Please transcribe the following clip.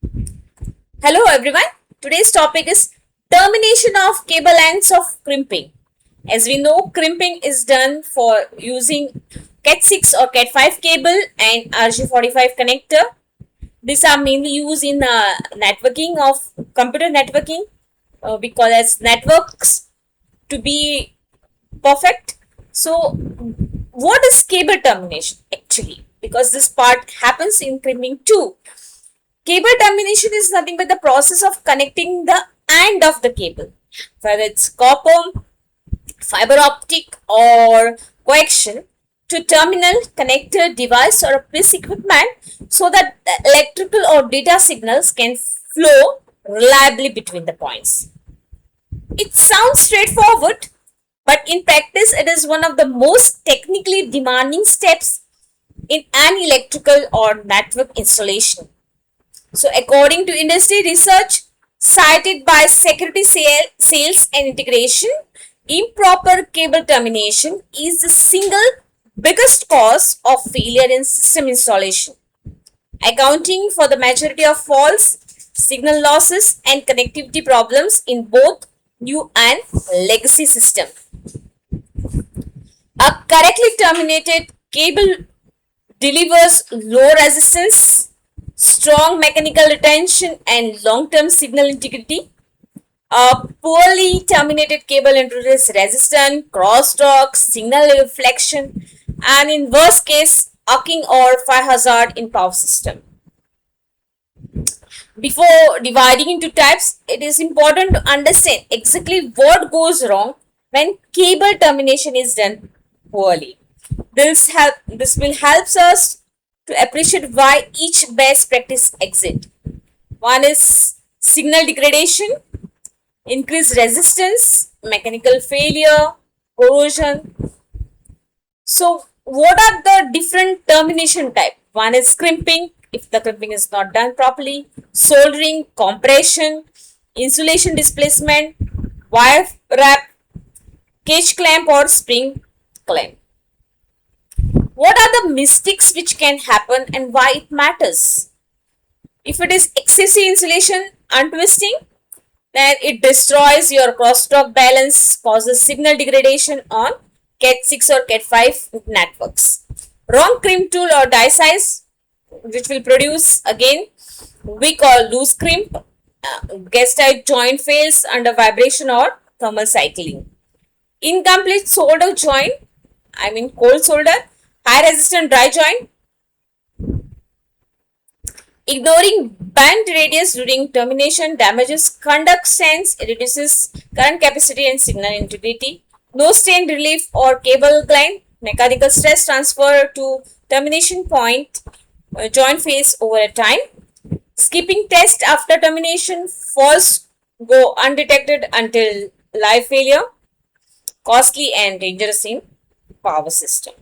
Hello everyone. Today's topic is termination of cable lengths of crimping. As we know, crimping is done for using Cat6 or Cat5 cable and RJ45 connector. These are mainly used in networking of computer networking. We call as networks to be perfect. So, what is cable termination actually? Because this part happens in crimping too. Cable termination is nothing but the process of connecting the end of the cable, whether it's copper, fiber optic, or coaxial, to terminal connector device or a piece equipment so that the electrical or data signals can flow reliably between the points. It sounds straightforward, but in practice, it is one of the most technically demanding steps in an electrical or network installation. So, according to industry research cited by Security Sales and Integration, improper cable termination is the single biggest cause of failure in system installation, accounting for the majority of faults, signal losses, and connectivity problems in both new and legacy system. A correctly terminated cable delivers low resistance, strong mechanical retention, and long-term signal integrity. A poorly terminated cable introduces resistance, crosstalk, signal reflection, and in worst case, arcing or fire hazard in power system. Before dividing into types, it is important to understand exactly what goes wrong when cable termination is done poorly. This will help us to appreciate why each best practice exists. One is signal degradation, increased resistance, mechanical failure, corrosion. So, what are the different termination type? One is crimping, if the crimping is not done properly, soldering, compression, insulation displacement, wire wrap, cage clamp or spring clamp. What are the mistakes which can happen and why it matters? If it is excessive insulation untwisting, then it destroys your crosstalk balance, causes signal degradation on Cat6 or Cat5 networks. Wrong crimp tool or die size, which will produce again weak or loose crimp, gas tight joint fails under vibration or thermal cycling. Incomplete solder joint, cold solder, high resistant dry joint, ignoring band radius during termination damages conductance, reduces current capacity and signal integrity. No strain relief or cable climb, mechanical stress transfer to termination point, joint phase over a time. Skipping test after termination, faults go undetected until live failure, costly and dangerous in power system.